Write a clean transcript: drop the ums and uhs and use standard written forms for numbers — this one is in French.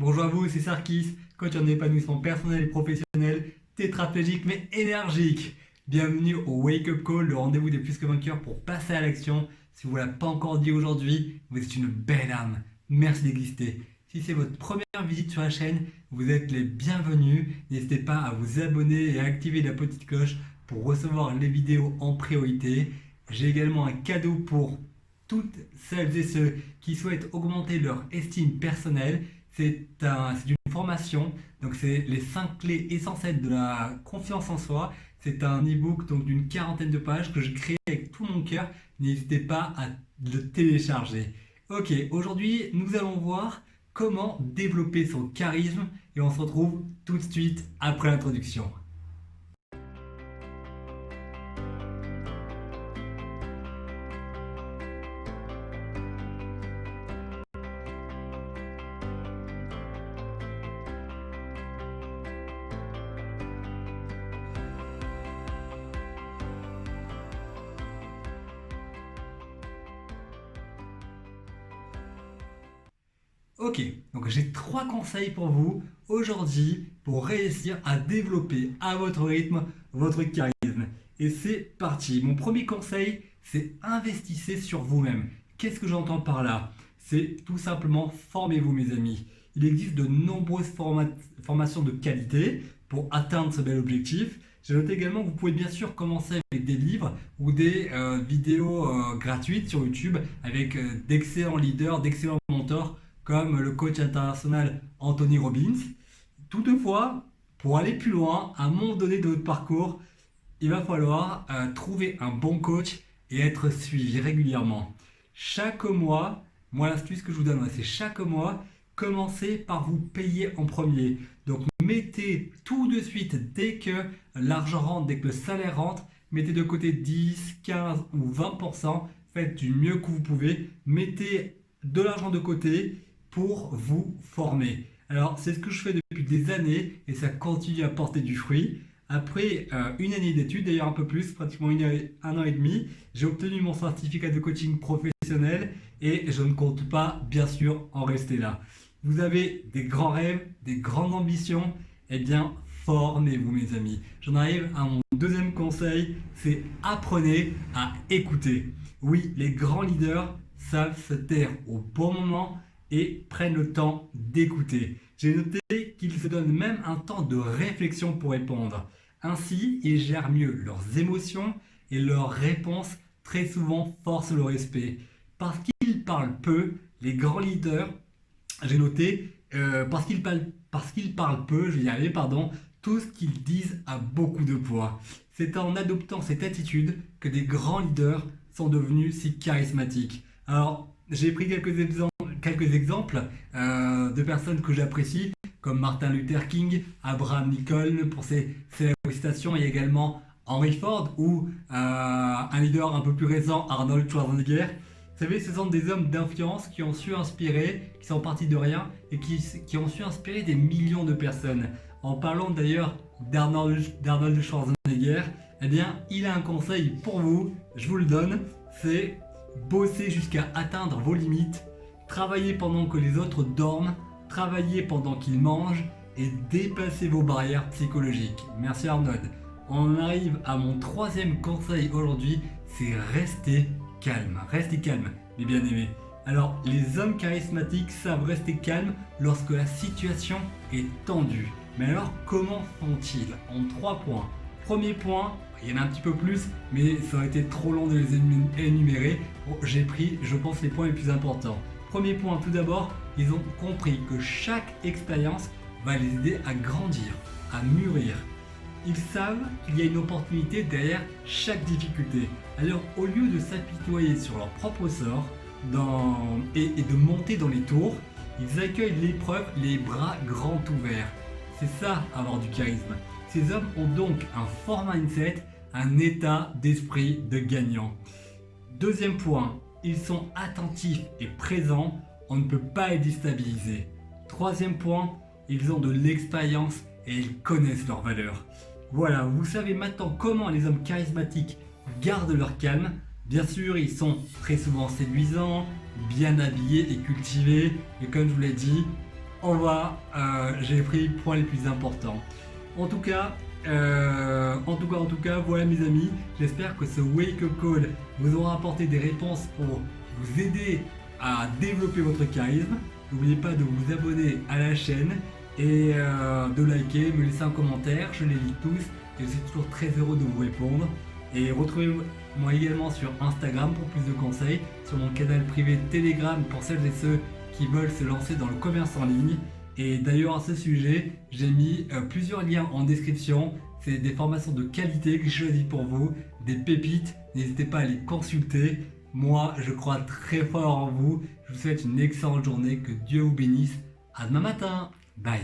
Bonjour à vous, c'est Sarkis, coach en épanouissement personnel et professionnel, tétraplégique mais énergique. Bienvenue au Wake Up Call, le rendez-vous des plus que vainqueurs pour passer à l'action. Si vous ne l'avez pas encore dit aujourd'hui, vous êtes une belle âme. Merci d'exister. Si c'est votre première visite sur la chaîne, vous êtes les bienvenus. N'hésitez pas à vous abonner et à activer la petite cloche pour recevoir les vidéos en priorité. J'ai également un cadeau pour toutes celles et ceux qui souhaitent augmenter leur estime personnelle. C'est une formation, donc c'est les 5 clés essentielles de la confiance en soi. C'est un e-book donc d'une quarantaine de pages que je crée avec tout mon cœur. N'hésitez pas à le télécharger. Ok, aujourd'hui nous allons voir comment développer son charisme et on se retrouve tout de suite après l'introduction. Ok, donc j'ai 3 conseils pour vous aujourd'hui pour réussir à développer à votre rythme votre charisme. Et c'est parti. Mon premier conseil, c'est investissez sur vous-même. Qu'est-ce que j'entends par là? C'est tout simplement formez-vous mes amis. Il existe de nombreuses formations de qualité pour atteindre ce bel objectif. J'ai noté également que vous pouvez bien sûr commencer avec des livres ou des vidéos gratuites sur YouTube avec d'excellents leaders, d'excellents mentors comme le coach international Anthony Robbins. Toutefois, pour aller plus loin, à un moment donné de votre parcours, il va falloir trouver un bon coach et être suivi régulièrement. Chaque mois, moi l'astuce que je vous donne, c'est chaque mois, commencez par vous payer en premier. Donc mettez tout de suite, dès que l'argent rentre, dès que le salaire rentre, mettez de côté 10, 15 ou 20%, faites du mieux que vous pouvez, mettez de l'argent de côté pour vous former. Alors c'est ce que je fais depuis des années et ça continue à porter du fruit. Après une année d'études, d'ailleurs un peu plus, pratiquement un an et demi, j'ai obtenu mon certificat de coaching professionnel et je ne compte pas bien sûr en rester là. Vous avez des grands rêves, des grandes ambitions, eh bien formez-vous mes amis. J'en arrive à mon deuxième conseil, c'est apprenez à écouter. Oui, les grands leaders savent se taire au bon moment et prennent le temps d'écouter. J'ai noté qu'ils se donnent même un temps de réflexion pour répondre. Ainsi, ils gèrent mieux leurs émotions et leurs réponses très souvent forcent le respect. Parce qu'ils parlent peu, les grands leaders, j'ai noté, parce qu'ils parlent peu, je vais y arriver, pardon, tout ce qu'ils disent a beaucoup de poids. C'est en adoptant cette attitude que des grands leaders sont devenus si charismatiques. Alors, j'ai pris quelques exemples de personnes que j'apprécie, comme Martin Luther King, Abraham Lincoln pour ses célèbres citations, et également Henry Ford ou un leader un peu plus récent, Arnold Schwarzenegger. Vous savez, ce sont des hommes d'influence qui ont su inspirer, qui sont partis de rien et qui ont su inspirer des millions de personnes. En parlant d'ailleurs d'Arnold Schwarzenegger, eh bien, il a un conseil pour vous, je vous le donne, c'est bosser jusqu'à atteindre vos limites, travailler pendant que les autres dorment, travailler pendant qu'ils mangent et dépasser vos barrières psychologiques. Merci Arnold. On arrive à mon troisième conseil aujourd'hui, c'est rester calme. Restez calme, mes bien-aimés. Alors, les hommes charismatiques savent rester calmes lorsque la situation est tendue. Mais alors, comment font-ils? En 3 points. Premier point, il y en a un petit peu plus, mais ça aurait été trop long de les énumérer. Bon, j'ai pris, je pense, les points les plus importants. Premier point, tout d'abord, ils ont compris que chaque expérience va les aider à grandir, à mûrir. Ils savent qu'il y a une opportunité derrière chaque difficulté. Alors, au lieu de s'apitoyer sur leur propre sort et de monter dans les tours, ils accueillent l'épreuve les bras grands ouverts. C'est ça, avoir du charisme. Ces hommes ont donc un fort mindset, un état d'esprit de gagnant. Deuxième point, ils sont attentifs et présents, on ne peut pas les déstabiliser. Troisième point, ils ont de l'expérience et ils connaissent leurs valeurs. Voilà, vous savez maintenant comment les hommes charismatiques gardent leur calme. Bien sûr, ils sont très souvent séduisants, bien habillés et cultivés, mais comme je vous l'ai dit, au revoir. J'ai pris les points les plus importants. En tout cas, voilà mes amis. J'espère que ce wake-up call vous aura apporté des réponses pour vous aider à développer votre charisme. N'oubliez pas de vous abonner à la chaîne et de liker, me laisser un commentaire. Je les lis tous et je suis toujours très heureux de vous répondre. Et retrouvez-moi également sur Instagram pour plus de conseils, sur mon canal privé Telegram pour celles et ceux qui veulent se lancer dans le commerce en ligne. Et d'ailleurs à ce sujet, j'ai mis plusieurs liens en description. C'est des formations de qualité que j'ai choisies pour vous, des pépites. N'hésitez pas à les consulter. Moi, je crois très fort en vous. Je vous souhaite une excellente journée. Que Dieu vous bénisse. À demain matin. Bye.